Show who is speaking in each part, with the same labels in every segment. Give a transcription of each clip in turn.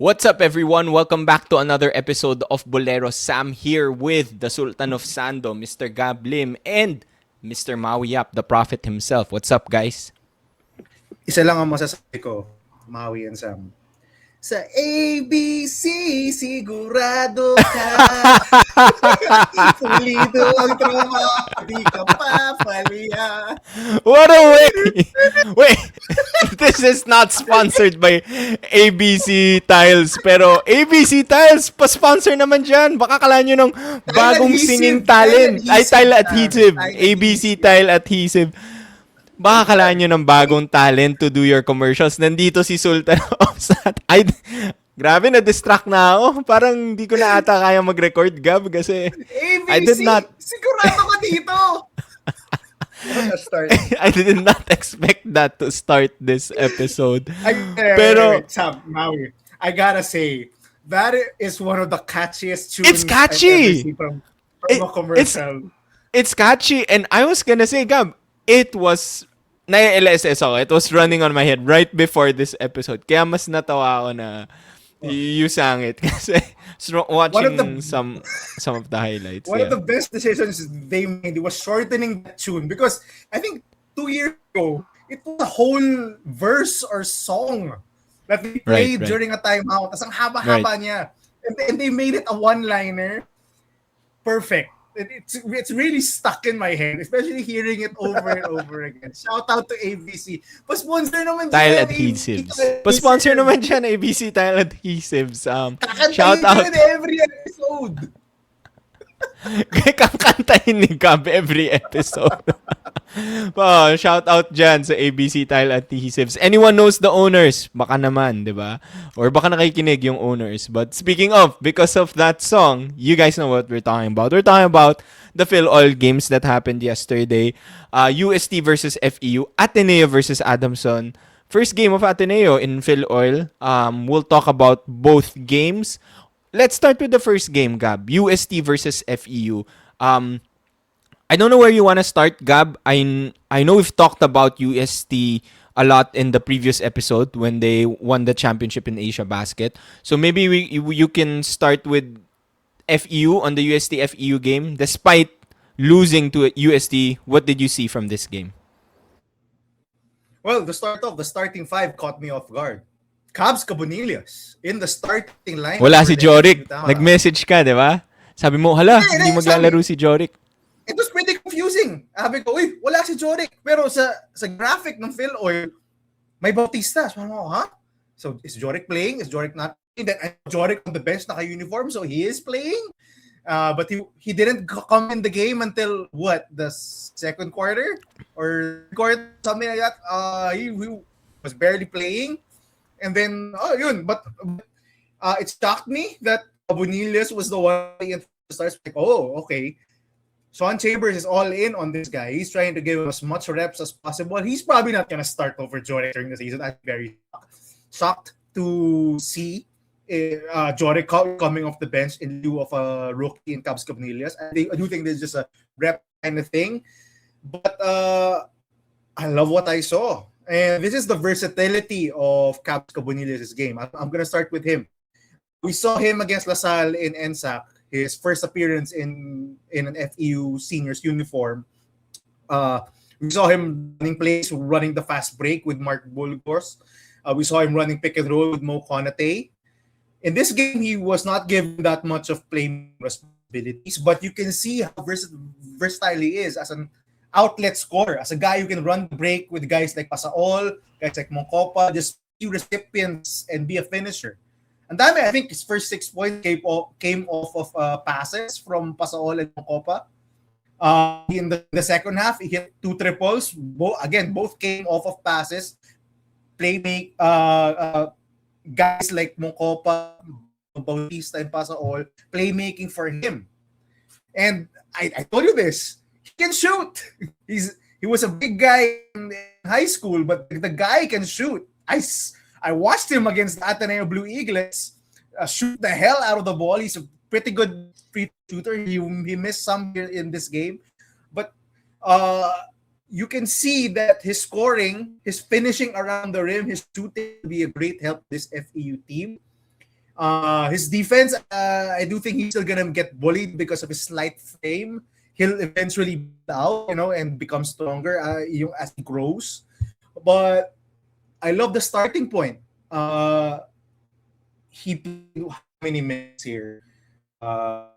Speaker 1: What's up, everyone? Welcome back to another episode of Boleros. Sam here with the Sultan of Sando, Mr. Gab Lim, and Mr. Maui Yap, the Prophet himself. What's up, guys?
Speaker 2: Isa lang ang masasabi ko, Maui and Sam. Sa ABC, sigurado ka. Pulido ang tropa, di ka papalya.
Speaker 1: What a way! Wait, this is not sponsored by ABC Tiles, pero ABC Tiles, pa-sponsor naman dyan. Baka kala nyo ng bagong singing talent. Tile adhesive. ABC Tile Adhesive. Baka kalaan nyo ng bagong talent to do your commercials. Nandito si Sultan of Sat. Grabe, na-distract na ako. Parang hindi ko na ata kaya mag-record, Gab, kasi
Speaker 2: ABC,
Speaker 1: I did not...
Speaker 2: sigurado ka dito!
Speaker 1: I did not expect that to start this episode.
Speaker 2: Pero, Sam, Maui, I gotta say, that is one of the catchiest tunes
Speaker 1: it's catchy!
Speaker 2: I've ever seen from a commercial.
Speaker 1: It's catchy, and I was gonna say, Gab, it was na-LSS ako. It was running on my head right before this episode. Kaya mas natawa ako na you sang it kasi watching some of the highlights.
Speaker 2: One of the best decisions they made was shortening that tune because I think 2 years ago it was a whole verse or song that they played during a timeout. As ang haba-haba niya. And they made it a one-liner. Perfect. It's really stuck in my head, especially hearing it over and over again. Shout out to ABC. Pa-sponsor naman
Speaker 1: Tile Adhesives. Pa-sponsor naman dyan, ABC Tile Adhesives. Shout out.
Speaker 2: Every episode.
Speaker 1: Kakantahin ni Gab every episode. Shout out dyan sa ABC Tile Adhesives. Anyone knows the owners? Baka naman, di ba? Or baka nakikinig yung owners. But speaking of, because of that song, you guys know what we're talking about. We're talking about the Filoil games that happened yesterday. UST versus FEU, Ateneo versus Adamson. First game of Ateneo in Filoil. We'll talk about both games. Let's start with the first game, Gab. UST versus FEU. I don't know where you want to start, Gab. I know we've talked about UST a lot in the previous episode when they won the championship in Asia Basket. So maybe you can start with FEU on the UST FEU game. Despite losing to UST, what did you see from this game?
Speaker 2: Well, the starting five caught me off guard. Cabs Cabonillas in the starting line.
Speaker 1: Wala si Joric. Nag-message ka, di ba? Sabi mo, hala, hindi maglalaro si Joric.
Speaker 2: It was pretty confusing. Sabi ko, uy, wala si Joric. Pero sa graphic ng Filoil, may Bautista. So, huh? So, is Joric playing? Is Joric not playing? Then, Joric on the bench, naka-uniform, so he is playing. But he didn't come in the game until, what, the second quarter? Or quarter, something like that. He was barely playing. And then, yun. But it shocked me that Cabonillas was the one in the stars. Like, okay. Sean Chambers is all in on this guy. He's trying to give him as much reps as possible. He's probably not going to start over Joric during the season. I'm very shocked to see Joric coming off the bench in lieu of a rookie in Cabs Cabonillas. I do think this is just a rep kind of thing. But I love what I saw. And this is the versatility of Cabs Cabonillas' game. I'm going to start with him. We saw him against LaSalle in NSAC, his first appearance in an FEU seniors uniform. We saw him running plays, running the fast break with Mark Bulgors. We saw him running pick and roll with Mo Konate. In this game, he was not given that much of playing responsibilities, but you can see how versatile he is as an outlet scorer, as a guy who can run the break with guys like Pasaol, guys like Moncopa, just be recipients and be a finisher. And I think his first 6 points came off of passes from Pasaol and Moncopa. In the second half, he hit 2 triples. Both came off of passes. Guys like Moncopa, Bautista, and Pasaol, playmaking for him. And I told you this. He can shoot. He was a big guy in high school, but the guy can shoot. I watched him against the Ateneo Blue Eagles shoot the hell out of the ball. He's a pretty good free shooter. He missed some here in this game, but you can see that his scoring, his finishing around the rim, his shooting will be a great help to this FEU team. His defense, I do think he's still gonna get bullied because of his slight frame. He'll eventually build out, and become stronger as he grows. But I love the starting point. He played how many minutes here? Uh,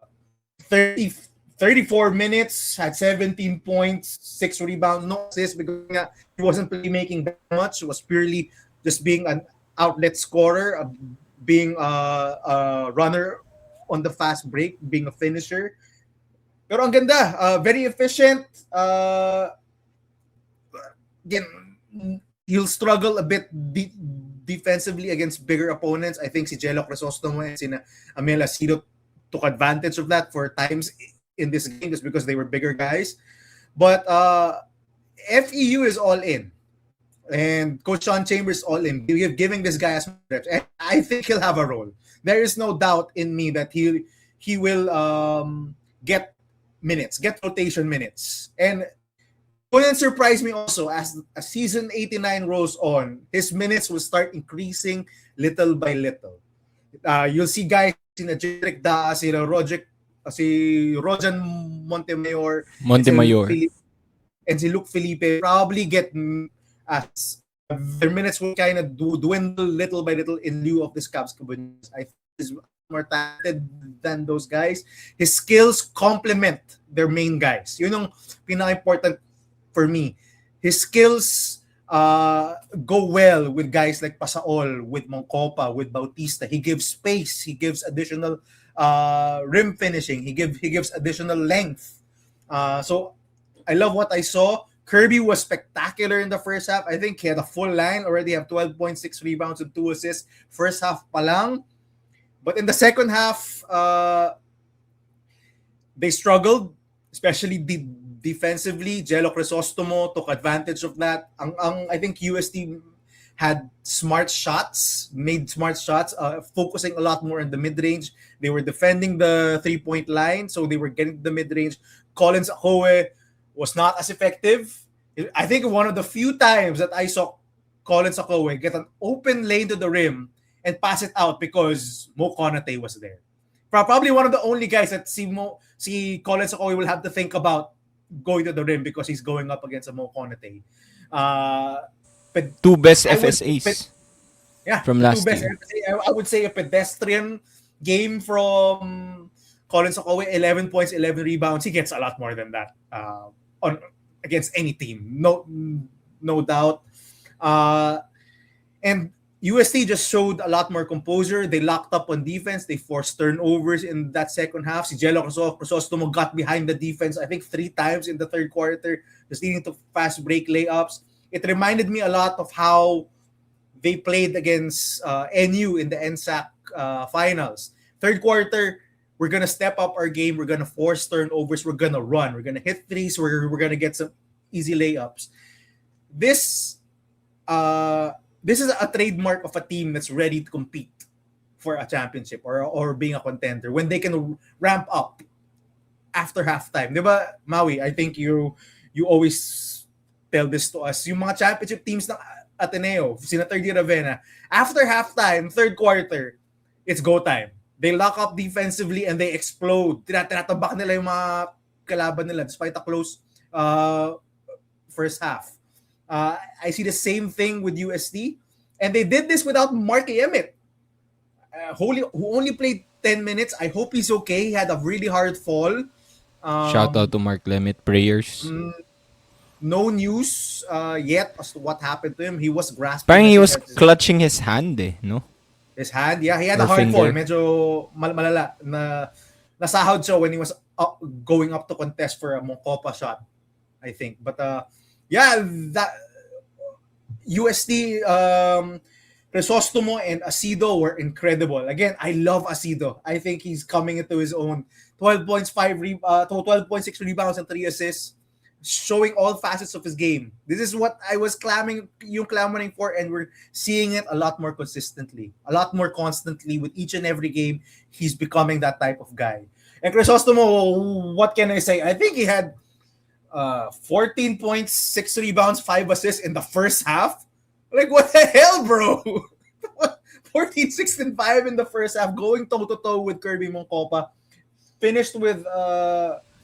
Speaker 2: 30, 34 minutes, had 17 points, 6 rebounds, no assists because he wasn't playmaking that much. It was purely just being an outlet scorer, being a runner on the fast break, being a finisher. Pero ang ganda, very efficient. Again, he'll struggle a bit defensively against bigger opponents. I think si Jello Crisostomo and si Amel Asido took advantage of that for times in this game just because they were bigger guys. But FEU is all in. And Coach Sean Chambers all in. Giving this guy as reps. And I think he'll have a role. There is no doubt in me that he will get minutes, get rotation minutes. And wouldn't surprise me also as season 89 rolls on, his minutes will start increasing little by little. You'll see guys in Jeric Da, si Rojan Montemayor, and si Luke Felipe probably get as their minutes will kind of dwindle little by little in lieu of this Cavs Cabanillas. I think he's more talented than those guys. His skills complement their main guys. Yun yung pinaka-important for me. His skills go well with guys like Pasaol, with Moncopa, with Bautista. He gives space. He gives additional rim finishing. He gives additional length. So I love what I saw. Kirby was spectacular in the first half. I think he had a full line, already have 12.6 rebounds and 2 assists. First half pa lang. But in the second half, they struggled, especially defensively. Jello Crisostomo took advantage of that. I think UST had smart shots, focusing a lot more in the mid-range. They were defending the three-point line, so they were getting the mid-range. Collins Ecooil was not as effective. I think one of the few times that I saw Collins Ecooil get an open lane to the rim and pass it out because Mo Konate was there. Probably one of the only guys that see Collins Ecooil will have to think about going to the rim because he's going up against a Mo Konate.
Speaker 1: Two best FSAs from last year.
Speaker 2: I would say a pedestrian game from Collins Ecooil, 11 points, 11 rebounds. He gets a lot more than that against any team. No doubt. And UST just showed a lot more composure. They locked up on defense. They forced turnovers in that second half. Si Jello Crisostomo got behind the defense, I think 3 times in the third quarter, just leading to fast break layups. It reminded me a lot of how they played against NU in the NSAC finals. Third quarter, we're going to step up our game. We're going to force turnovers. We're going to run. We're going to hit threes. We're going to get some easy layups. This is a trademark of a team that's ready to compete for a championship or being a contender when they can ramp up after halftime. Diba, Maui? I think you always tell this to us. Yung mga championship teams ng Ateneo, sina Third Year Ravenna, after halftime, third quarter, it's go time. They lock up defensively and they explode. Tinatabak nila yung mga kalaban nila despite a close first half. I see the same thing with UST. And they did this without Mark Emmett, who only played 10 minutes. I hope he's okay. He had a really hard fall.
Speaker 1: Shout out to Mark Emmett. Prayers.
Speaker 2: No news yet as to what happened to him. He was grasping.
Speaker 1: Parang he was clutching his hand no?
Speaker 2: His hand? Yeah, he had a hard fall. Medyo malala. Nasahod siya when he was going up to contest for a Moncopa shot, I think. But yeah, that UST Crisostomo and Asido were incredible. Again, I love Asido. I think he's coming into his own. 12.6 rebounds and 3 assists, showing all facets of his game. This is what I was clamoring for, and we're seeing it a lot more consistently, a lot more constantly with each and every game. He's becoming that type of guy. And Crisostomo, what can I say? I think he had 14 points, 6 rebounds, 5 assists in the first half. Like, what the hell, bro? 14, 6, and 5 in the first half, going toe-to-toe with Kirby Moncopa. Finished with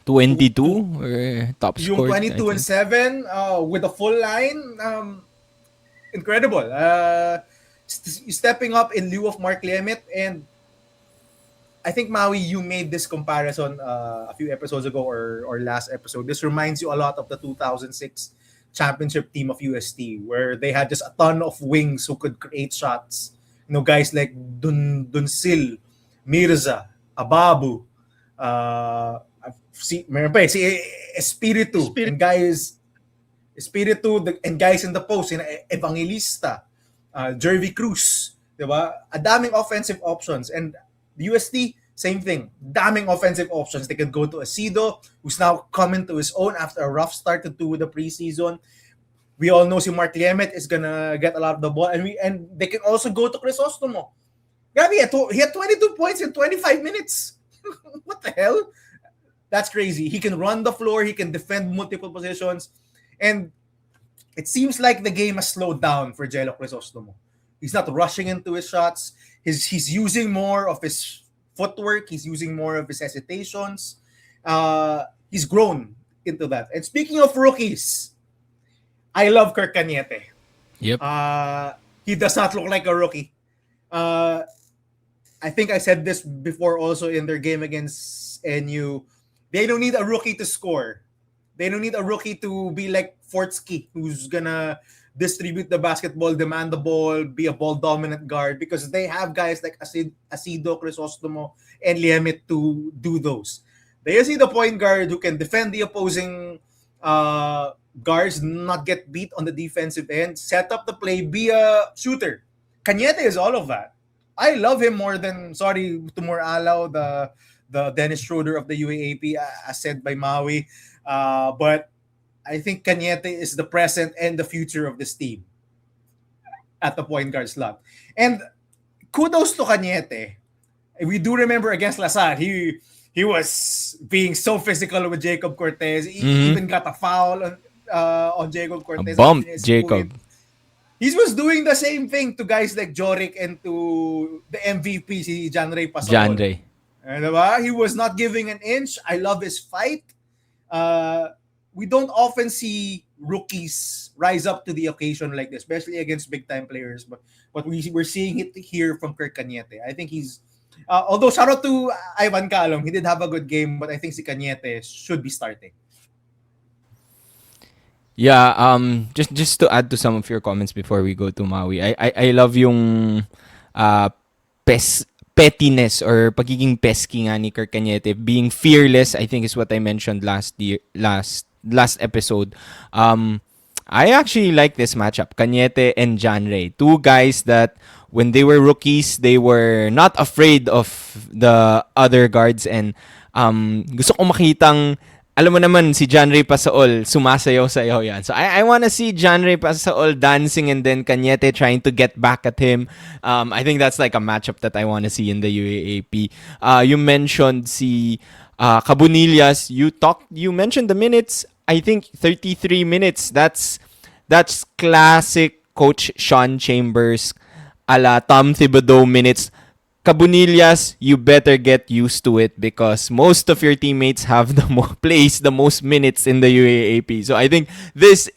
Speaker 1: 22 or top
Speaker 2: yung
Speaker 1: scored, I
Speaker 2: 22 and
Speaker 1: think.
Speaker 2: 7 with a full line. Incredible. Stepping up in lieu of Mark Clement, and I think Maui, you made this comparison a few episodes ago or last episode. This reminds you a lot of the 2006 championship team of UST, where they had just a ton of wings who could create shots. You know, guys like Dunsil, Mirza, Ababu, meron pa si Espiritu, and guys and guys in the post, Evangelista, Jervy Cruz, diba? A daming offensive options. And the UST, same thing. Daming offensive options. They could go to Asido, who's now coming to his own after a rough start to the preseason. We all know si Mark Clement is gonna get a lot of the ball, and they can also go to Crisostomo. Grabe, he had 22 points in 25 minutes. What the hell? That's crazy. He can run the floor. He can defend multiple positions. And it seems like the game has slowed down for Jello Crisostomo. He's not rushing into his shots. He's using more of his footwork. He's using more of his hesitations. He's grown into that. And speaking of rookies, I love Kirk Cañete.
Speaker 1: Yep.
Speaker 2: He does not look like a rookie. I think I said this before also in their game against NU. They don't need a rookie to score. They don't need a rookie to be like Fortsky, who's gonna distribute the basketball, demand the ball, be a ball-dominant guard, because they have guys like Asido, Crisostomo, and Liemit to do those. They just need a point guard who can defend the opposing guards, not get beat on the defensive end, set up the play, be a shooter. Cañete is all of that. I love him more than, sorry to Moralaw, the Dennis Schroeder of the UAAP, as said by Maui. But I think Cañete is the present and the future of this team at the point guard slot. And kudos to Cañete. We do remember against Lasal, he was being so physical with Jacob Cortez. He even got a foul on Jacob Cortez.
Speaker 1: Bumped Jacob.
Speaker 2: He was doing the same thing to guys like Joric and to the MVP, si Janray Pasol.
Speaker 1: Janray.
Speaker 2: Diba? He was not giving an inch. I love his fight. We don't often see rookies rise up to the occasion like this, especially against big-time players. But we're seeing it here from Kirk Cañete. I think he's... although shout out to Ivan Calong, he did have a good game, but I think si Cañete should be starting.
Speaker 1: Yeah, just to add to some of your comments before we go to Maui. I love yung pettiness or pagiging pesky nga ni Kirk Cañete, being fearless, I think is what I mentioned last episode. I actually like this matchup, Cañete and Janray. Two guys that when they were rookies, they were not afraid of the other guards, and gusto ko makitang, alam mo naman, si Janray Pasaol, sumasayaw-sayaw yan. So I want to see Janray Pasaol dancing and then Cañete trying to get back at him. I think that's like a matchup that I want to see in the UAAP. You mentioned si Cabunillas. You mentioned the minutes. I think 33 minutes. That's classic Coach Sean Chambers a la Tom Thibodeau minutes. Cabunillas, you better get used to it because most of your teammates have plays the most minutes in the UAAP. So I think this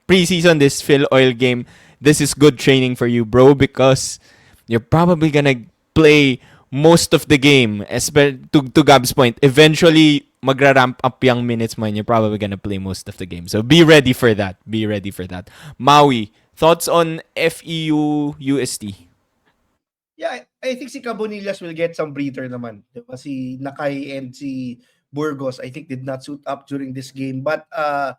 Speaker 1: preseason, this Filoil game, this is good training for you, bro, because you're probably gonna play most of the game. To Gab's point, eventually magra-ramp up yung minutes mo and you're probably gonna play most of the game. So be ready for that. Be ready for that. Maui, thoughts on FEU UST?
Speaker 3: Yeah, I think si Cabunillas will get some breather naman. Diba? Si Nakay and si Burgos, I think, did not suit up during this game. But I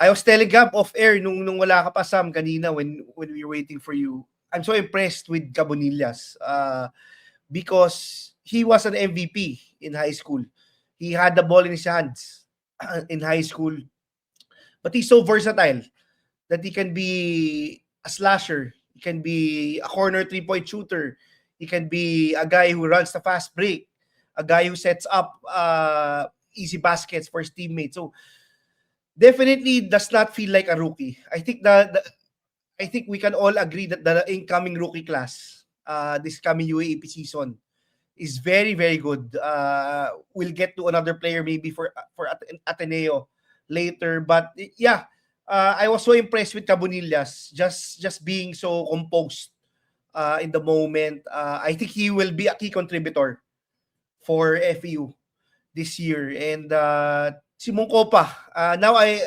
Speaker 3: was telling Gab off-air nung wala ka pa, Sam, kanina when we were waiting for you. I'm so impressed with Cabunillas because he was an MVP in high school. He had the ball in his hands in high school. But he's so versatile that he can be a slasher. He can be a corner three-point shooter. He can be a guy who runs the fast break, a guy who sets up easy baskets for his teammates. So definitely does not feel like a rookie. I think I think we can all agree that the incoming rookie class this coming UAAP season is very, very good. We'll get to another player maybe for Ateneo later. But yeah, I was so impressed with Cabonillas, just being so composed in the moment. I think he will be a key contributor for FEU this year. And si Mungkopa, now I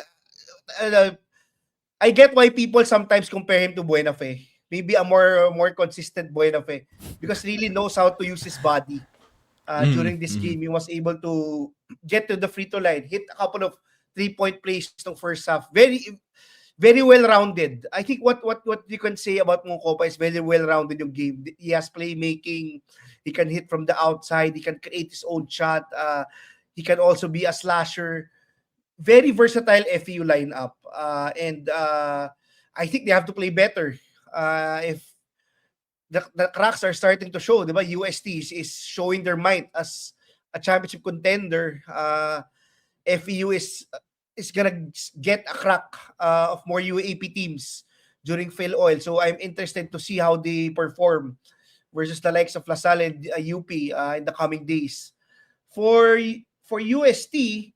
Speaker 3: get why people sometimes compare him to Buenafe. Maybe a more consistent Buenafe because really knows how to use his body. During this game, he was able to get to the free throw line, hit a couple of 3-point plays in the first half. Very, very well-rounded. I think what you can say about Mungkopa is very well-rounded yung game. He has playmaking. He can hit from the outside. He can create his own shot. He can also be a slasher. Very versatile FEU lineup. And I think they have to play better. If the cracks are starting to show, diba? UST is showing their might as a championship contender. FEU is gonna get a crack of more UAP teams during Filoil. So I'm interested to see how they perform versus the likes of LaSalle and UP in the coming days. For UST,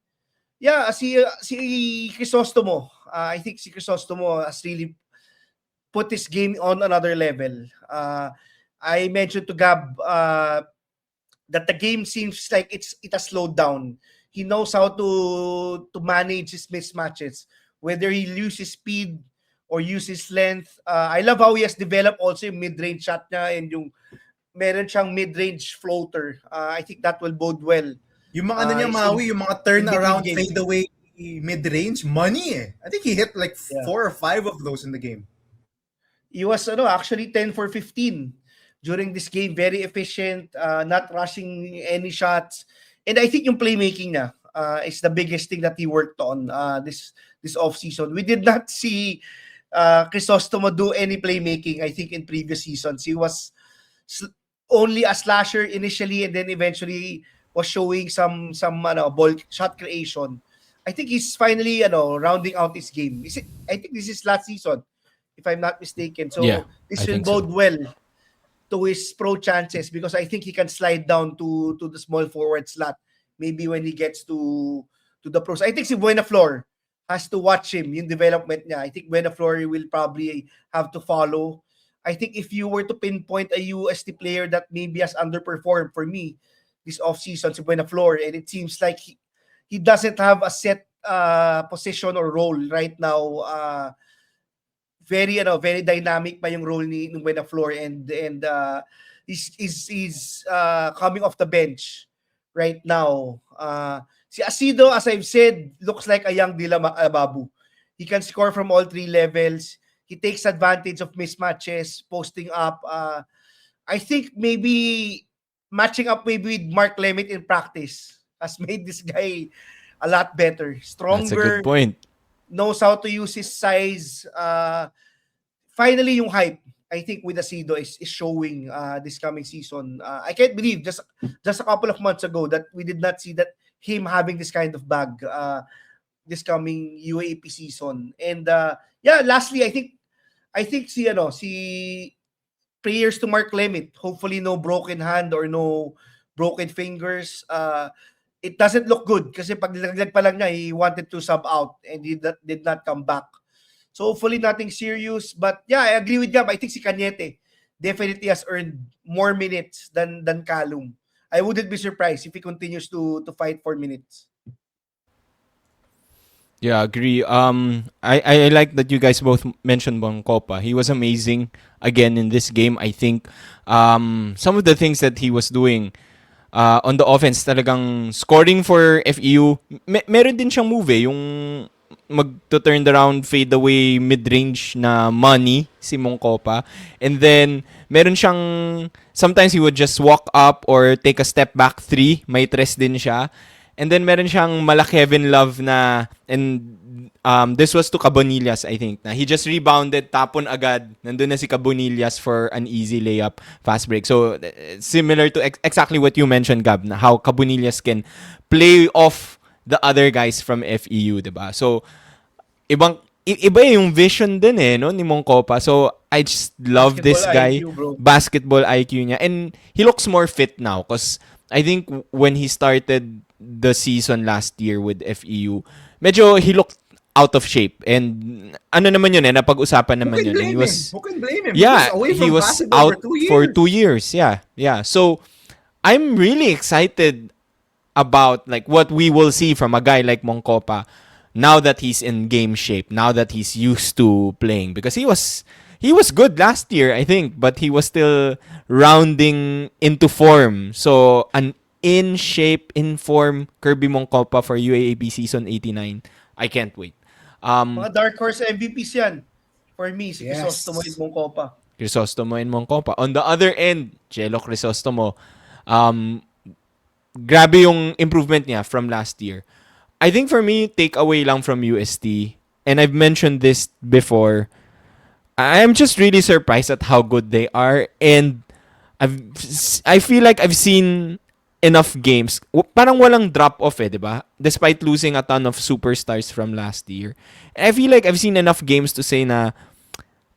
Speaker 3: yeah, si Crisostomo. I think si Crisostomo has really put this game on another level. I mentioned to Gab that the game seems like it has slowed down. He knows how to manage his mismatches, whether he uses speed or uses length. I love how he has developed also yung mid-range shot niya and yung meron siyang mid-range floater. I think that will bode well.
Speaker 2: Yung mga niya, Maui, yung mga turnaround fadeaway mid-range, money eh. I think he hit like 4 or 5 of those in the game.
Speaker 3: He was actually 10 for 15 during this game. Very efficient, not rushing any shots. And I think yung playmaking na is the biggest thing that he worked on this offseason. We did not see Crisostomo do any playmaking, I think, in previous seasons. He was only a slasher initially and then eventually was showing some ball shot creation. I think he's finally rounding out his game. I think this is last season, if I'm not mistaken. So this will bode well to his pro chances because I think he can slide down to the small forward slot maybe when he gets to the pros. I think si Buenaflor has to watch him, yung development niya. I think Buenaflor will probably have to follow. I think if you were to pinpoint a UST player that maybe has underperformed for me this offseason, si Buenaflor, and it seems like he doesn't have a set position or role right now. Very dynamic pa yung role ni Buenaflor and he's coming off the bench right now. Si Asido, as I've said, looks like a young Dila Babu. He can score from all 3 levels. He takes advantage of mismatches, posting up. I think maybe matching up maybe with Mark Lemit in practice has made this guy a lot better. Stronger.
Speaker 1: That's a good point.
Speaker 3: Knows how to use his size. Finally, yung hype, I think, with Asido is showing this coming season. I can't believe just a couple of months ago that we did not see that him having this kind of bag this coming UAP season. And lastly, I think si prayers to Mark Lemit. Hopefully, no broken hand or no broken fingers. It doesn't look good kasi pag nilaglag pa lang niya, he wanted to sub out and he did not come back. So hopefully nothing serious. But yeah, I agree with Gab. I think si Cañete definitely has earned more minutes than Calum. I wouldn't be surprised if he continues to fight for minutes.
Speaker 1: Yeah, agree. I like that you guys both mentioned Bangkopa. He was amazing again in this game. I think some of the things that he was doing on the offense, talagang scoring for FEU. Meron din siyang move yung mag-turn around fade away mid-range na money si Mongkopa. And then meron siyang sometimes he would just walk up or take a step back 3, may tres din siya. And then meron siyang mala Kevin Love na, and this was to Cabonillas, I think, na he just rebounded, tapon agad, nandun na si Cabonillas for an easy layup, fast break. So similar to exactly what you mentioned, Gab, na how Cabonillas can play off the other guys from FEU, diba? So iba yung vision din no, ni Mongkopa. So I just love
Speaker 3: Basketball
Speaker 1: this guy.
Speaker 3: IQ, bro.
Speaker 1: Basketball IQ niya. And he looks more fit now because I think when he started the season last year with FEU, medyo he looked out of shape. And ano naman yun napag-usapan
Speaker 2: Who
Speaker 1: naman
Speaker 2: can
Speaker 1: yun. And
Speaker 2: blame him? Who can blame him? He was
Speaker 1: yeah,
Speaker 2: away
Speaker 1: he
Speaker 2: from
Speaker 1: was
Speaker 2: basketball for
Speaker 1: out
Speaker 2: 2 years.
Speaker 1: for 2 years. Yeah, yeah. So I'm really excited about like what we will see from a guy like Moncopa now that he's in game shape, now that he's used to playing, because he was good last year, I think, but he was still rounding into form. So an in shape, in form Kirby Moncopa for UAAP season 89. I can't wait.
Speaker 3: Mga dark horse MVPs yan. For me, si
Speaker 2: Yes.
Speaker 3: Crisostomo and Moncopa.
Speaker 1: Crisostomo and Moncopa. On the other end, Jello Crisostomo, um, grabe yung improvement niya from last year. I think for me, takeaway lang from UST, and I've mentioned this before, I'm just really surprised at how good they are, and I feel like I've seen enough games. Parang walang drop-off di ba? Despite losing a ton of superstars from last year. And I feel like I've seen enough games to say na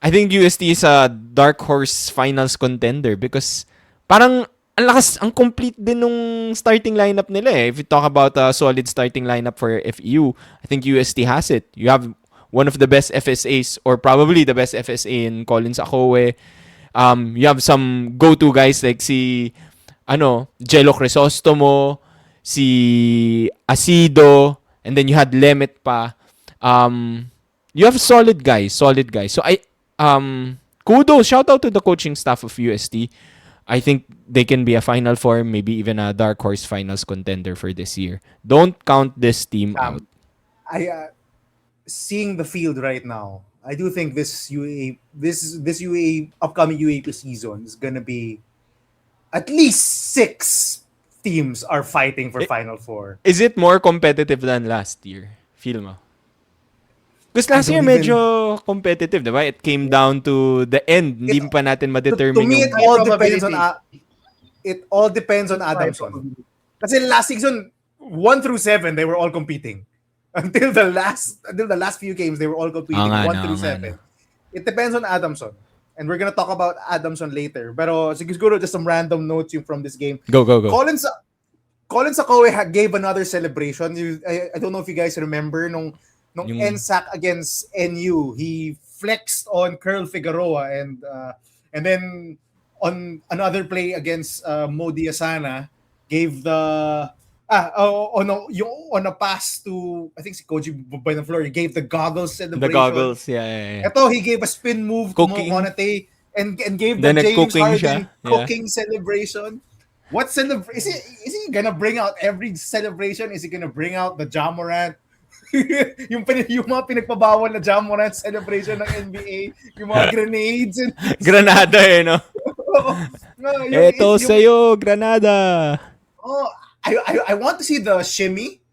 Speaker 1: I think UST is a dark horse finals contender because parang ang complete din nung starting lineup nila eh. If you talk about a solid starting lineup for FEU, I think UST has it. You have one of the best FSAs or probably the best FSA in Collins Akowe. You have some go-to guys like si Jello Crisostomo, si Asido, and then you had Lemet pa. You have solid guys. So kudos, shout out to the coaching staff of UST. I think they can be a Final Four, maybe even a dark horse finals contender for this year. Don't count this team out.
Speaker 2: Seeing the field right now, I do think this upcoming UAP season is gonna be at least 6 teams are fighting for Final Four.
Speaker 1: Is it more competitive than last year? Feel mo? Because last year medyo competitive, diba? It came down to the end. Hindi pa natin ma-determine
Speaker 2: To me,
Speaker 1: yung...
Speaker 2: it all depends on Adamson. Kasi last season, 1 through 7, they were all competing. Until the last few games, they were all competing 1 through 7. It depends on Adamson. And we're gonna talk about Adamson later. Pero siguro just some random notes from this game.
Speaker 1: Go.
Speaker 2: Collins Akowe gave another celebration. I don't know if you guys remember nung NSAC against NU, he flexed on Curl Figueroa and then on another play against Modi Asana gave the on a pass to I think si Koji Buenaflor, he gave the goggles celebration.
Speaker 1: The goggles, yeah.
Speaker 2: Ito, he gave a spin move to Mo Konate and gave the
Speaker 1: Then
Speaker 2: James Harden
Speaker 1: siya.
Speaker 2: cooking celebration. What is he gonna bring out every celebration? Is he gonna bring out the Ja Morant? yung mga pinagpabawal na Ja Morant celebration ng NBA, yung mga grenades and
Speaker 1: Granada no? Eto sa'yo, Granada.
Speaker 2: Oh, I want to see the shimmy.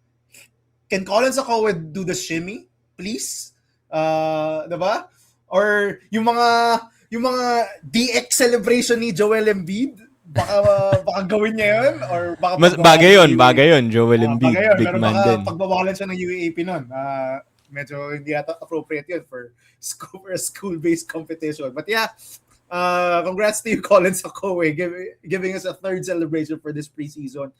Speaker 2: Can Collins Akowe do the shimmy, please? Diba? Or yung mga DX celebration ni Joel Embiid, baka gawin niya yun or baka
Speaker 1: bagay yun Joel Embiid, big man din.
Speaker 2: Pagbawalan siya ng UAAP nun. Medyo hindi yata appropriate yun for a school-based competition. But yeah, congrats to you, Collins Akowe, giving us a third celebration for this preseason.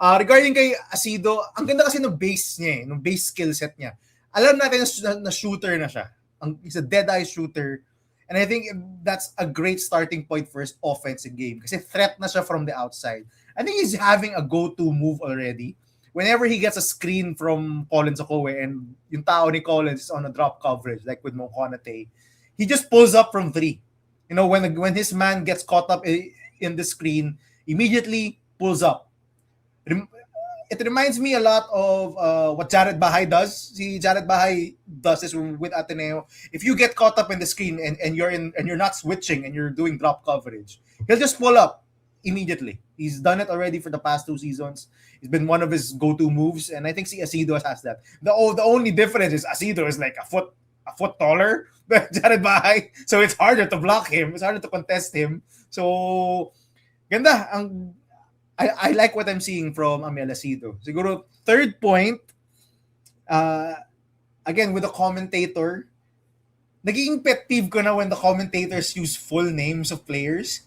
Speaker 2: Regarding kay Asido, ang ganda kasi ng base niya, ng base skill set niya. Alam natin na shooter na siya. He's a dead-eye shooter. And I think that's a great starting point for his offensive game kasi threat na siya from the outside. I think he's having a go-to move already. Whenever he gets a screen from Collins Akowe and yung tao ni Collins is on a drop coverage like with Mo Konate, he just pulls up from 3. You know, when his man gets caught up in the screen, immediately pulls up. It reminds me a lot of what Jared Bahay does. See, Jared Bahay does this with Ateneo. If you get caught up in the screen and you're not switching and you're doing drop coverage, he'll just pull up immediately. He's done it already for the past 2 seasons. It's been one of his go-to moves, and I think Asido has that. The only difference is Asido is like a foot taller than Jared Bahay, so it's harder to block him. It's harder to contest him. So, ganda I like what I'm seeing from Amiel Asido. Siguro, third point, again, with a commentator, naging pet peeve ko na when the commentators use full names of players.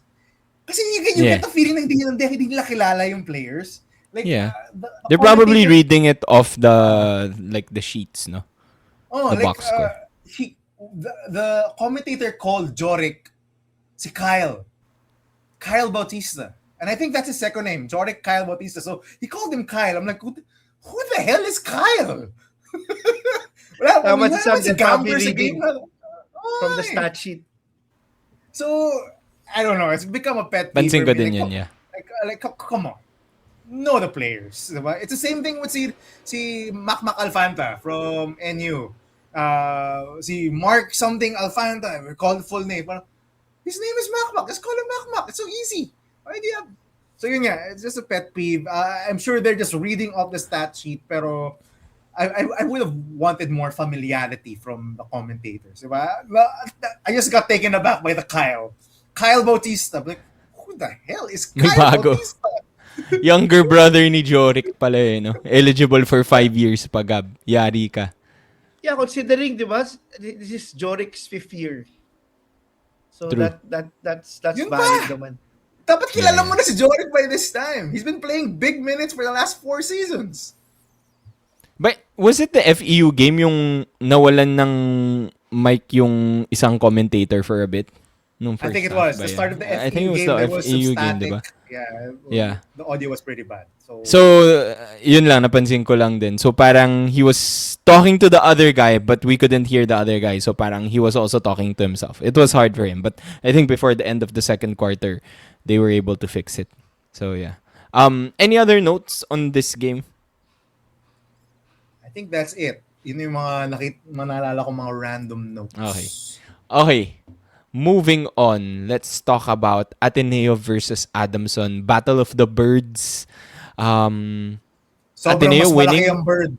Speaker 2: Kasi you
Speaker 1: Yeah.
Speaker 2: get the feeling na hindi nila kilala yung players. Like,
Speaker 1: Yeah.
Speaker 2: the
Speaker 1: They're probably
Speaker 2: commentators-
Speaker 1: reading it off the sheets, no?
Speaker 2: Oh,
Speaker 1: The
Speaker 2: like,
Speaker 1: box score.
Speaker 2: the commentator called Joric si Kyle Bautista. And I think that's his second name, Joric Kyle Bautista. So he called him Kyle. I'm like, who the hell is Kyle?
Speaker 3: Tama si Sam, they're probably
Speaker 2: Gambler sa
Speaker 3: reading
Speaker 2: game.
Speaker 3: from the
Speaker 2: Ay.
Speaker 3: stat sheet.
Speaker 2: So, I don't know. It's become a pet peeve.
Speaker 1: Pansin
Speaker 2: for
Speaker 1: ko
Speaker 2: me.
Speaker 1: din yun, yeah.
Speaker 2: Like, come on. Know the players. Diba? It's the same thing with si Mac Alfanta from NU. Si Mark something Alfanta. We call the full name. Parang, his name is Mac. Just call him Mac. It's so easy. Why do you have... So yun nga, it's just a pet peeve. I'm sure they're just reading off the stat sheet, pero I would have wanted more familiarity from the commentators. Diba? I just got taken aback by the Kyle Bautista. Like, who the hell is
Speaker 1: May
Speaker 2: Kyle
Speaker 1: bago.
Speaker 2: Bautista?
Speaker 1: Younger brother ni Joric pala no? Eligible for 5 years pa, Gab. Yari ka.
Speaker 3: Yeah, considering, di ba, this is Joric's 5th year. So
Speaker 1: True.
Speaker 3: that's
Speaker 2: Yun
Speaker 3: valid
Speaker 2: pa.
Speaker 3: naman.
Speaker 2: Dapat kilala
Speaker 1: Yeah.
Speaker 2: mo na si Joric by this time. He's been playing big minutes for the last 4 seasons.
Speaker 1: But was it the FEU game yung nawalan ng mic yung isang commentator for a bit? Nung
Speaker 2: I
Speaker 1: first
Speaker 2: think it
Speaker 1: half
Speaker 2: was.
Speaker 1: ba
Speaker 2: The
Speaker 1: yun?
Speaker 2: start of the
Speaker 1: I
Speaker 2: FEU
Speaker 1: think it was
Speaker 2: game,
Speaker 1: the
Speaker 2: there was some
Speaker 1: FEU
Speaker 2: static.
Speaker 1: game, diba? Yeah.
Speaker 2: The audio was pretty bad.
Speaker 1: So, yun lang, napansin ko lang din. So, parang he was talking to the other guy, but we couldn't hear the other guy. So, parang he was also talking to himself. It was hard for him. But I think before the end of the second quarter, they were able to fix it. So, yeah. Any other notes on this game?
Speaker 2: I think that's it. Yun yung mga manalala ko mga random notes.
Speaker 1: Okay. Moving on, let's talk about Ateneo versus Adamson. Battle of the Birds.
Speaker 2: Sobrang
Speaker 1: Ateneo
Speaker 2: mas
Speaker 1: winning.
Speaker 2: malaki ang bird.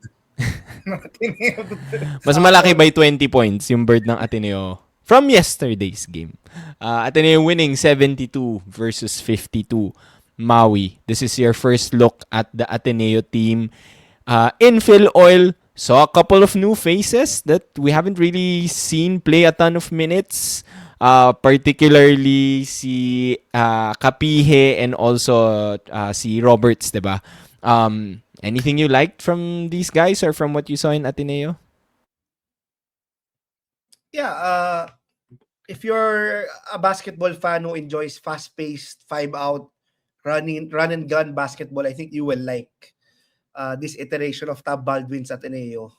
Speaker 1: Mas malaki by 20 points yung bird ng Ateneo from yesterday's game. Ateneo winning 72 versus 52. Maui, this is your first look at the Ateneo team. In Filoil, saw a couple of new faces that we haven't really seen play a ton of minutes. Particularly si Kapihe and also si Roberts, diba? Anything you liked from these guys or from what you saw in Ateneo?
Speaker 3: Yeah, if you're a basketball fan who enjoys fast-paced, 5-out, run and gun basketball, I think you will like this iteration of Tab Baldwin's Ateneo.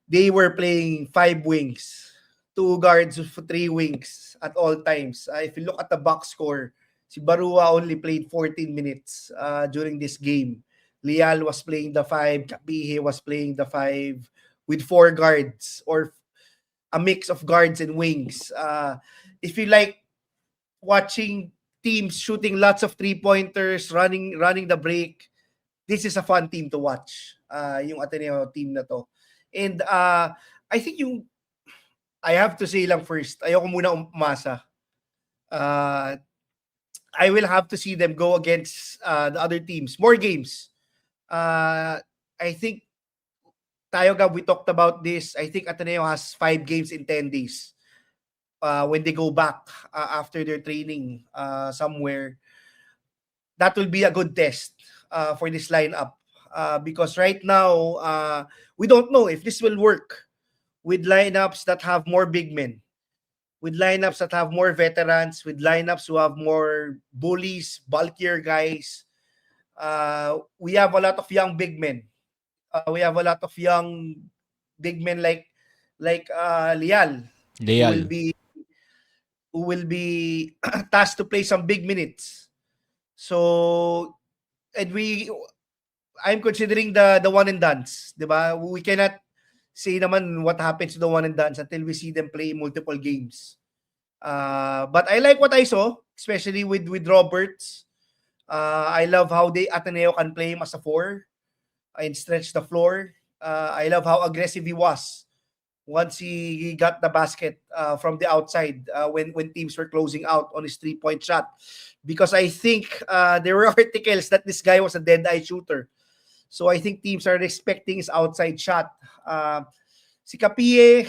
Speaker 3: They were playing 5 wings, 2 guards for 3 wings at all times. If you look at the box score, si Barua only played 14 minutes during this game. Lial was playing the 5, Kapihe was playing the 5 with 4 guards or a mix of guards and wings. If you like watching teams shooting lots of 3-pointers, running the break, this is a fun team to watch. Yung Ateneo team na to. And I think I have to say lang first, ayoko muna umasa. I will have to see them go against the other teams. More games. I think tayo, Gab, we talked about this. I think Ateneo has 5 games in 10 days. When they go back after their training somewhere. That will be a good test for this lineup. Because right now, we don't know if this will work with lineups that have more big men, with lineups that have more veterans, with lineups who have more bullies, bulkier guys. We have a lot of young big men. We have a lot of young big men like Lial, who will be tasked to play some big minutes. So, and I'm considering the one and dones, diba? We cannot say naman what happens to the one and dones until we see them play multiple games. But I like what I saw, especially with Roberts. I love how Ateneo can play him as a 4 and stretch the floor. I love how aggressive he was once he got the basket from the outside when teams were closing out on his 3-point shot. Because I think there were articles that this guy was a dead-eye shooter. So I think teams are respecting his outside shot. Si Kapihe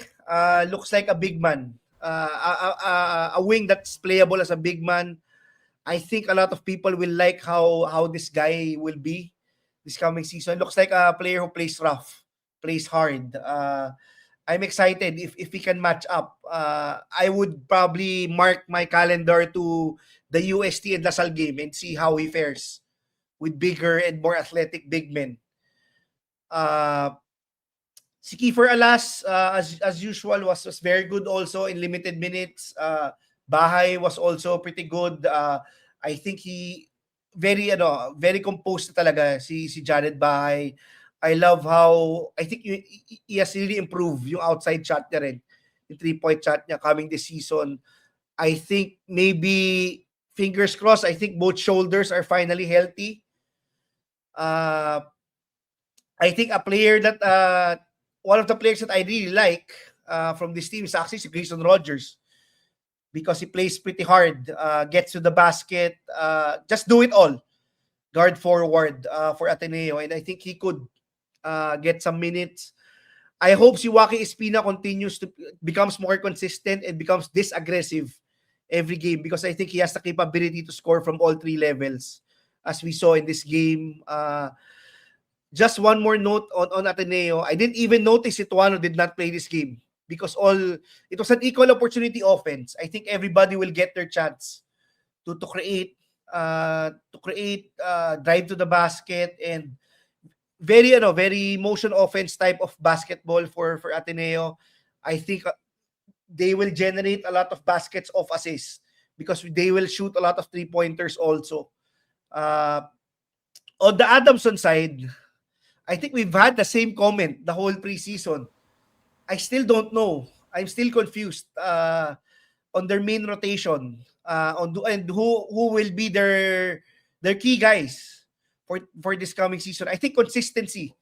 Speaker 3: looks like a big man. A wing that's playable as a big man. I think a lot of people will like how this guy will be this coming season. Looks like a player who plays rough, plays hard. I'm excited if we can match up. I would probably mark my calendar to the UST and Lasal game and see how he fares with bigger and more athletic big men. Si Kiefer Alas, as usual, was very good also in limited minutes. Bahay was also pretty good. I think he very composed talaga si Jared Bahay. I love how I think he has really improved yung outside shot niya rin. Yung 3-point shot niya coming this season. I think maybe fingers crossed, I think both shoulders are finally healthy. I think a player that one of the players that I really like from this team is actually Grayson Rogers, because he plays pretty hard, gets to the basket, just do it all. Guard forward for Ateneo, and I think he could get some minutes. I hope si Waki Espina becomes more consistent and becomes this aggressive every game, because I think he has the capability to score from all three levels, as we saw in this game. Just one more note on Ateneo. I didn't even notice Ituano did not play this game, because it was an equal opportunity offense. I think everybody will get their chance to create, drive to the basket, and very motion offense type of basketball for Ateneo. I think they will generate a lot of baskets off assists, because they will shoot a lot of 3-pointers also. On the Adamson side, I think we've had the same comment the whole preseason. I still don't know. I'm still confused on their main rotation, and who will be their key guys for this coming season. I think consistency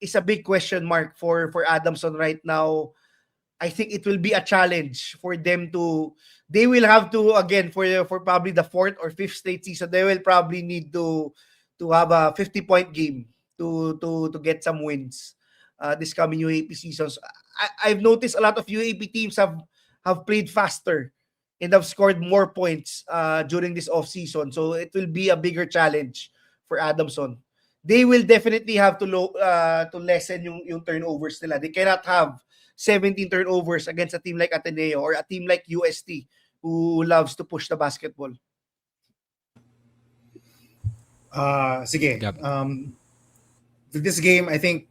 Speaker 3: is a big question mark for Adamson right now. I think it will be a challenge for them to. They will have to, again, for probably the 4th or 5th straight season, they will probably need to have a 50-point game to get some wins this coming UAP seasons. I've noticed a lot of UAP teams have played faster and have scored more points during this off season. So it will be a bigger challenge for Adamson. They will definitely have to lessen yung turnovers nila. They cannot have 17 turnovers against a team like Ateneo or a team like UST who loves to push the basketball.
Speaker 2: Sige.
Speaker 1: Gab.
Speaker 2: This game, I think,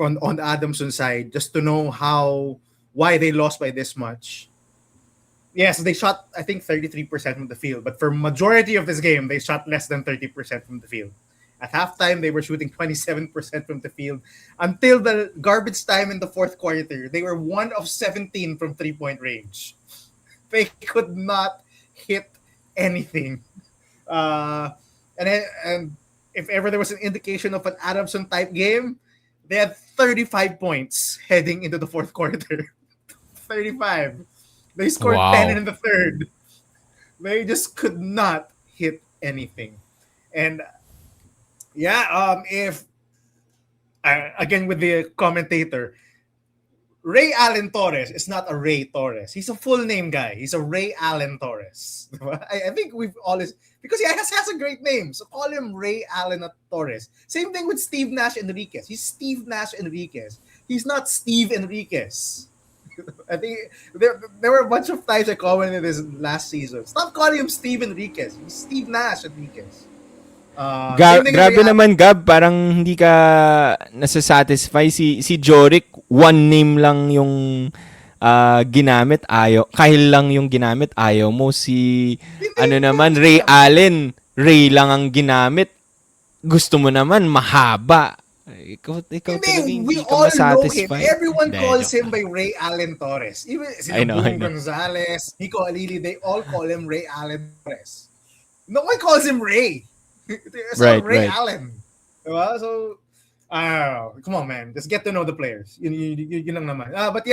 Speaker 2: on the Adamson side, just to know why they lost by this much. Yes, they shot, I think, 33% from the field, but for majority of this game, they shot less than 30% from the field. At halftime, they were shooting 27% from the field. Until the garbage time in the 4th quarter, they were 1 of 17 from 3-point range. They could not hit anything. And if ever there was an indication of an Adamson type game, they had 35 points heading into the 4th quarter. 35. They scored 10 in the 3rd. They just could not hit anything. And if again with the commentator, Ray Allen Torres is not a Ray Torres. He's a full name guy. He's a Ray Allen Torres. I think we've always, because he has a great name, so call him Ray Allen Torres. Same thing with Steve Nash Enriquez. He's Steve Nash Enriquez. He's not Steve Enriquez. I think there were a bunch of times I commented this last season. Stop calling him Steve Enriquez. He's Steve Nash Enriquez.
Speaker 1: Grabe naman, Gab, parang hindi ka nasasatisfy. Si Joric, one name lang yung ginamit, Kyle lang yung ginamit, ayaw mo. Naman, Ray Allen, Ray lang ang ginamit. Gusto mo naman, mahaba. Ikaw
Speaker 2: we all know him. Everyone calls him by Ray Allen Torres. Even Boom Gonzalez, Nico Alili, they all call him Ray Allen Torres. No one calls him Ray. It's Ray Allen. Diba? So, come on, man. Just get to know the players. Yun lang naman. But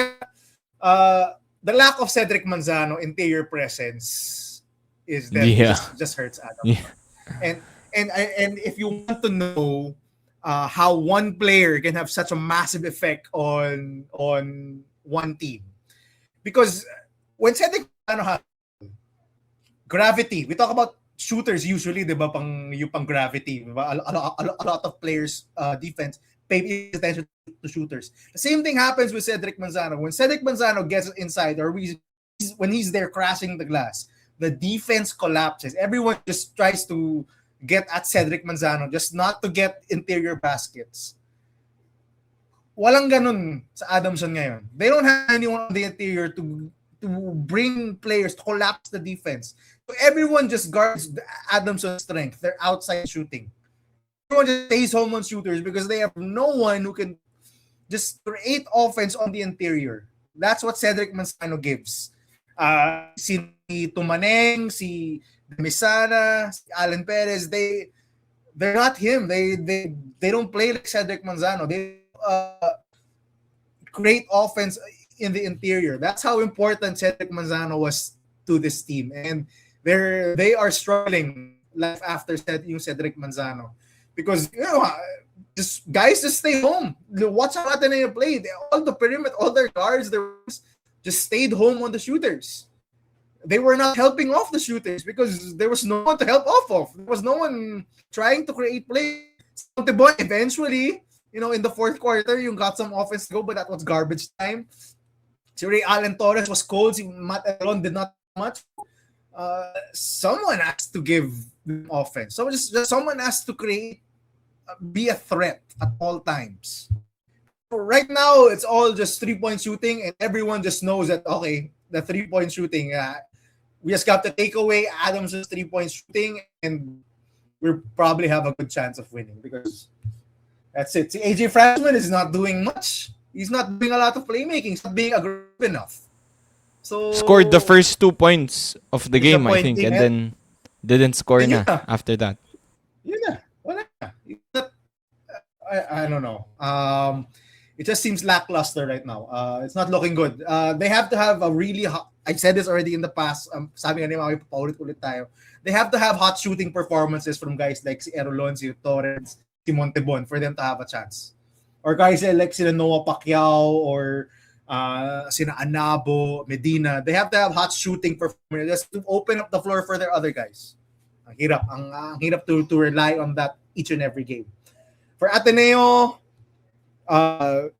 Speaker 2: the lack of Cedric Manzano interior presence just hurts Adam.
Speaker 1: Yeah.
Speaker 2: And if you want to know how one player can have such a massive effect on one team. Because when Cedric has gravity, we talk about shooters usually, di ba, yung pang gravity, di ba? A lot of players defense pay attention to shooters. The same thing happens with Cedric Manzano. When Cedric Manzano gets inside, or when he's there crashing the glass, the defense collapses. Everyone just tries to get at Cedric Manzano just not to get interior baskets. Walang ganun sa Adamson ngayon. They don't have anyone on the interior to bring players to collapse the defense. So everyone just guards Adamson's strength, their outside shooting. Everyone just stays home on shooters because they have no one who can just create offense on the interior. That's what Cedric Manzano gives. Si Tumaneng, si Misana, si Allen Perez, they're not him. They don't play like Cedric Manzano. They create offense in the interior. That's how important Cedric Manzano was to this team, and they are struggling life after yung Cedric Manzano because just guys just stay home. Watch how Ateneo play. All the perimeter, all their guards, just stayed home on the shooters. They were not helping off the shooters because there was no one to help off of. There was no one trying to create play. Eventually, in the fourth quarter, you got some offense to go, but that was garbage time. Si Ray Allen Torres was cold. Si Matt Elon did not much. Someone has to give offense. So just someone has to be a threat at all times. Right now, it's all just 3-point shooting, and everyone just knows that, okay, the 3-point shooting, we just got to take away Adamson's 3-point shooting, and we'll probably have a good chance of winning because that's it. See, AJ Freshman is not doing much. He's not doing a lot of playmaking. He's not being aggressive enough. So
Speaker 1: Scored the first 2 points of the game, I think, and then didn't score na after that.
Speaker 2: Yun na. Wala na. I don't know. It just seems lackluster right now. It's not looking good. They have to have a really hot, I said this already in the past. Sabi nga ni Mami, paulit-ulit tayo. They have to have hot shooting performances from guys like si Erolon, si Torres, si Montebon for them to have a chance. Or guys like sila Noah Pacquiao or sina Anabo, Medina. They have to have hot shooting performances just to open up the floor for their other guys. Ang hirap to rely on that each and every game. For Ateneo,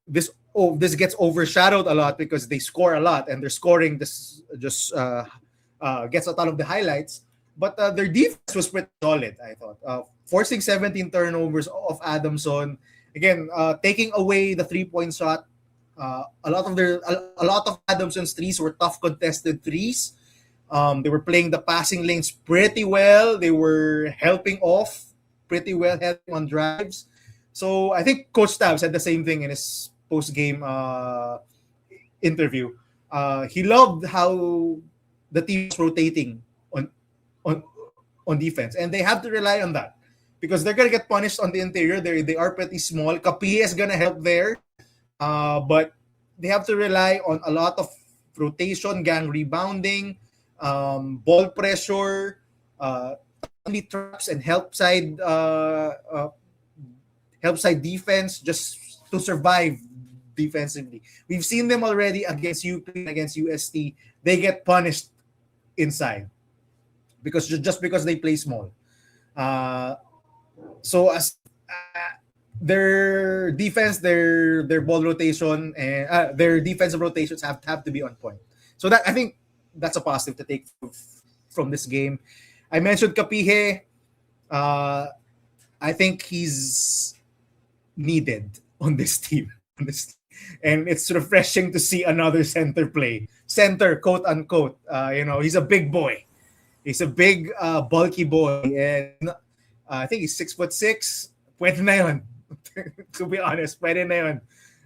Speaker 2: this gets overshadowed a lot because they score a lot and their scoring just gets a ton of the highlights. But their defense was pretty solid, I thought. Forcing 17 turnovers of Adamson. Again, taking away the 3-point shot. A lot of Adamson's threes were tough contested threes. They were playing the passing lanes pretty well. They were helping off pretty well, helping on drives. So I think Coach Tab said the same thing in his post-game interview. He loved how the team was rotating on defense, and they have to rely on that because they're gonna get punished on the interior. They are pretty small. Kapihe is gonna help there, but they have to rely on a lot of rotation, gang rebounding, ball pressure, traps, and help side defense just to survive defensively. We've seen them already against UP, against UST. They get punished inside because they play small. So as their defense, their ball rotation, and their defensive rotations have to be on point. So that I think that's a positive to take from this game. I mentioned Kapihe. I think he's needed on this team. And it's refreshing to see another center play. Center, quote unquote. He's a big boy. He's a big, bulky boy. And I think he's 6'6". Pwede na yun. To be honest, pwede na yun.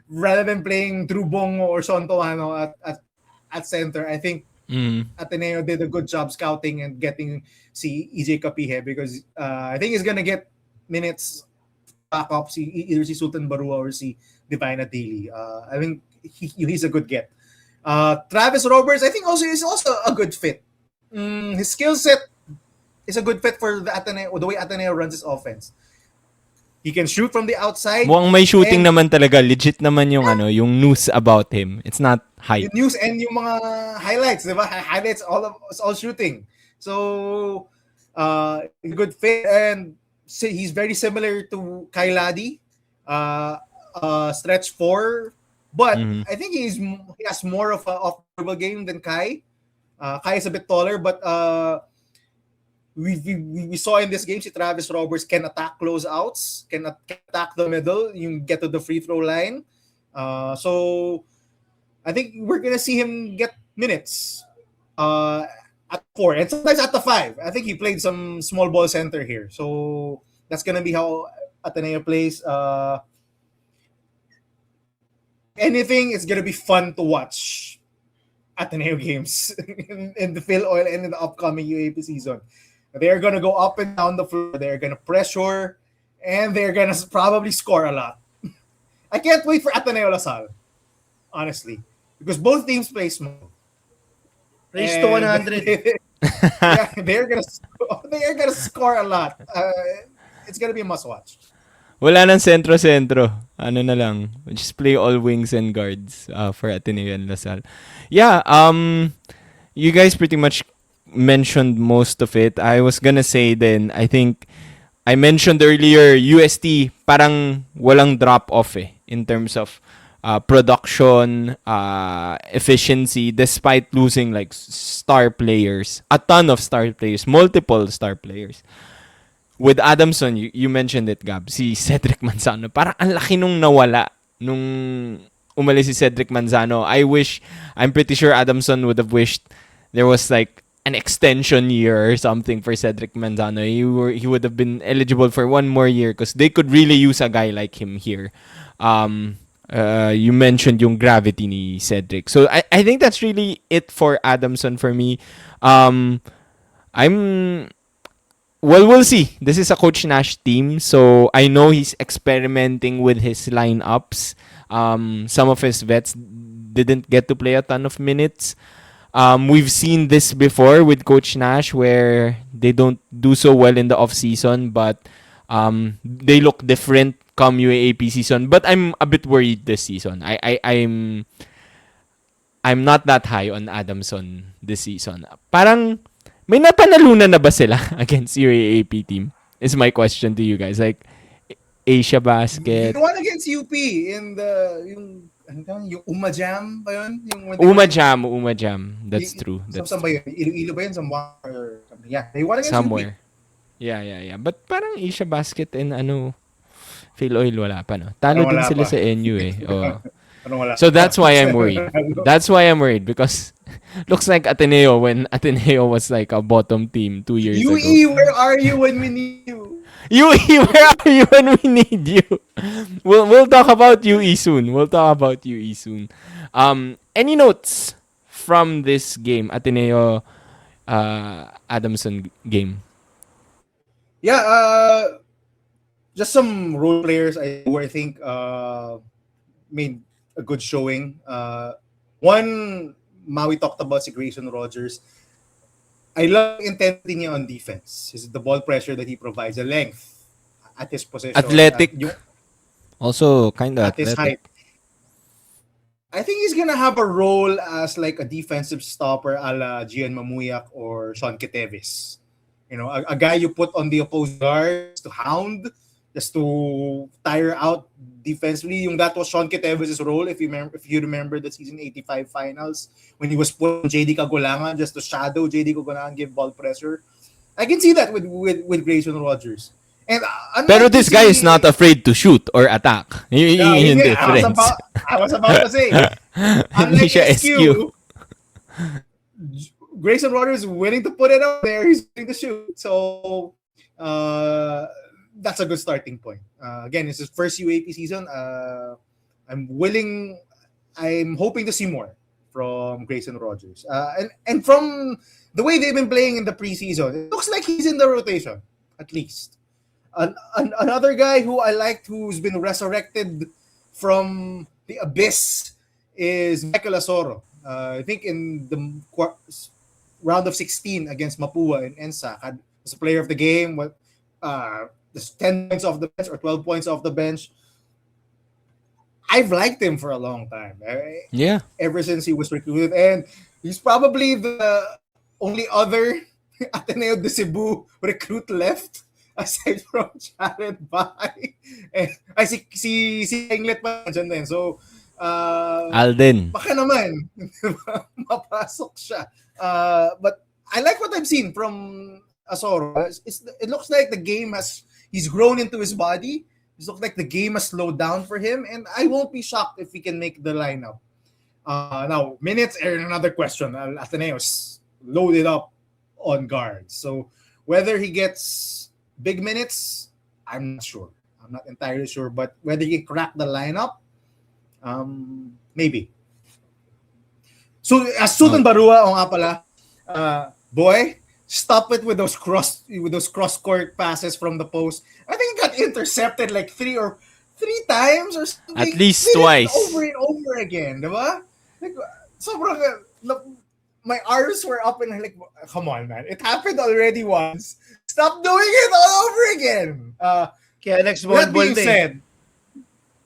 Speaker 2: Rather than playing Drew Bongo or Sontoano at center, I think Ateneo did a good job scouting and getting si EJ Kapihe because I think he's gonna get minutes back up either si Sultan Barua or si Divine Adili. I think he's a good get. Travis Roberts, I think is also a good fit. His skill set is a good fit for the way Ateneo runs his offense. He can shoot from the outside.
Speaker 1: Mukhang may shooting
Speaker 2: and
Speaker 1: naman talaga. Legit naman yung yung news about him. It's not hype.
Speaker 2: yung news and yung mga highlights, diba? Highlights, it's all shooting. So, good fit, and he's very similar to Kyle Ladi, stretch 4, but I think he has more of a off-dribble game than Kai. Kai is a bit taller, but we saw in this game si Travis Roberts can attack closeouts, can attack the middle, you get to the free throw line. So I think we're gonna see him get minutes at 4 and sometimes at the 5. I think he played some small ball center here, so that's gonna be how Ateneo plays. Anything, it's gonna be fun to watch Ateneo games in the Filoil and in the upcoming UAP season. They're gonna go up and down the floor. They're gonna pressure, and they're gonna probably score a lot. I can't wait for Ateneo Lasal, honestly, because both teams play small.
Speaker 3: Race to 100.
Speaker 2: Yeah, they're gonna score a lot. It's gonna be a must-watch.
Speaker 1: Wala nang sentro-sentro. Ano na lang. Just play all wings and guards for Ateneo and Lasal. Yeah, you guys pretty much mentioned most of it. I was gonna say then, I think I mentioned earlier, UST parang walang drop-off in terms of production, efficiency, despite losing like star players, a ton of star players, multiple star players. With Adamson, you mentioned it, Gab, si Cedric Manzano. Parang ang laki nung nawala nung umalis si Cedric Manzano. I'm pretty sure Adamson would have wished there was like an extension year or something for Cedric Manzano. He would have been eligible for one more year because they could really use a guy like him here. You mentioned yung gravity ni Cedric. So I think that's really it for Adamson for me. We'll see. This is a Coach Nash team, so I know he's experimenting with his lineups. Some of his vets didn't get to play a ton of minutes. We've seen this before with Coach Nash where they don't do so well in the off-season, but they look different come UAAP season. But I'm a bit worried this season. I'm not that high on Adamson this season. Parang may napanalunan na ba sila against UAAP team? Is my question to you guys. Like Asia Basket.
Speaker 2: You won against UP in yung Umajam ba yun?
Speaker 1: Umajam. That's true.
Speaker 2: Saan ba yun? Iloilo ba yun? Somewhere. Yeah, they won against
Speaker 1: somewhere.
Speaker 2: UP.
Speaker 1: Yeah. But parang Asia Basket and Filoil wala pa, no? Talo din sila sa NU Oh. So that's why I'm worried. Because looks like Ateneo when Ateneo was like a bottom team 2 years ago.
Speaker 2: UE, where are you when we need you?
Speaker 1: UE, where are you when we need you? We'll talk about UE soon. Any notes from this game, Ateneo Adamson game?
Speaker 2: Yeah, just some role players who I think made a good showing. One, Maui talked about si Grayson Rogers. I love the intensity niya on defense. The ball pressure that he provides, the length at his position.
Speaker 1: Athletic. Also kind of
Speaker 2: at his height. I think he's gonna have a role as like a defensive stopper a la Gian Mamuyak or Sean Ketevis. You know, a guy you put on the opposing guards to hound, just to tire out defensively. That was Sean Ketevis' role, if you remember the season 85 finals, when he was put on JD Kagulangan just to shadow JD Kagulangan, give ball pressure. I can see that with Grayson Rogers. And
Speaker 1: pero this guy is not afraid to shoot or attack. Yung difference.
Speaker 2: I was about to say,
Speaker 1: Hindi siya SQ.
Speaker 2: Grayson Rogers is willing to put it out there. He's willing to shoot. So that's a good starting point. Again, it's his first UAP season. I'm hoping to see more from Grayson Rogers. And from the way they've been playing in the preseason, it looks like he's in the rotation, at least. Another guy who I liked, who's been resurrected from the abyss, is Michael Asoro. I think in the round of 16 against Mapua in NSAC, was a player of the game. just 10 points off the bench or 12 points off the bench. I've liked him for a long time.
Speaker 1: Yeah.
Speaker 2: Ever since he was recruited. And he's probably the only other Ateneo de Cebu recruit left aside from Jared Bay. Eh, ay, si Englet pa dyan din. So,
Speaker 1: Alden.
Speaker 2: baka naman, mapasok siya. But I like what I've seen from Asoro. It looks like the game he's grown into his body. It looks like the game has slowed down for him, and I won't be shocked if he can make the lineup. Now, minutes are another question. Ateneo's loaded up on guards. So whether he gets big minutes, I'm not sure. I'm not entirely sure. But whether he can crack the lineup, maybe. So, Sultan Barua, o nga pala, boy, stop it with those cross court passes from the post. I think he got intercepted like three times or something.
Speaker 1: At least twice.
Speaker 2: Over and over again, diba? Like, sobrang, my arms were up and I'm like, come on, man. It happened already once. Stop doing it all over again.
Speaker 3: Kaya next ball day.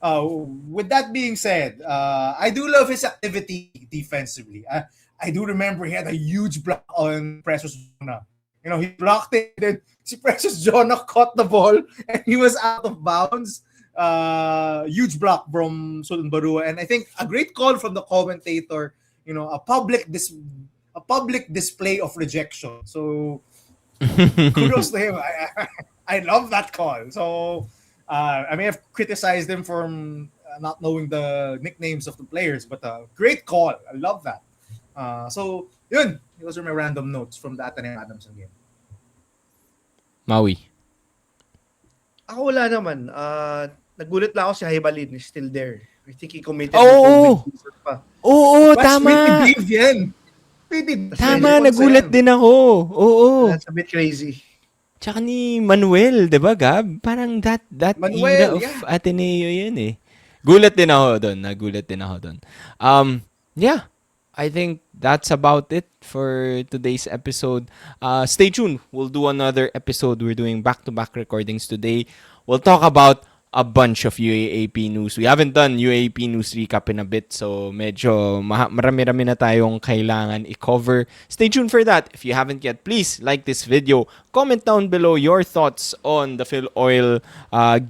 Speaker 2: With that being said, I do love his activity defensively. I do remember he had a huge block on Precious Jonah. You know, he blocked it, then si Precious Jonah caught the ball and he was out of bounds. Huge block from Sultan Barua, and I think a great call from the commentator. You know, a public display of rejection. So kudos to him. I love that call. So I may have criticized him for not knowing the nicknames of the players, but great call. I love that. So yun, those are my random notes from the Ateneo Adamson game.
Speaker 1: Maui.
Speaker 3: Ako wala naman. Nagulat lang ako si Haibalin is still there. I think he committed
Speaker 1: Oo.
Speaker 3: pa.
Speaker 1: Oo,
Speaker 2: But
Speaker 1: tama.
Speaker 2: sweet believe yan.
Speaker 1: Tama, nagulat din ako. Oo.
Speaker 3: That's a bit crazy.
Speaker 1: Tsaka ni Manuel, 'di ba, Gab? Parang that
Speaker 2: Manuel,
Speaker 1: era of
Speaker 2: yeah.
Speaker 1: Ateneo 'yan eh. Nagulat din ako doon. Yeah. I think that's about it for today's episode. Stay tuned. We'll do another episode. We're doing back-to-back recordings today. We'll talk about a bunch of UAAP news. We haven't done UAAP news recap in a bit, so medyo marami-rami na tayong kailangan i-cover. Stay tuned for that. If you haven't yet, please like this video. Comment down below your thoughts on the Filoil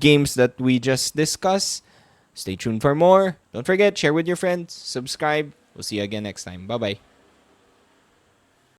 Speaker 1: games that we just discussed. Stay tuned for more. Don't forget, share with your friends, subscribe. We'll see you again next time. Bye-bye.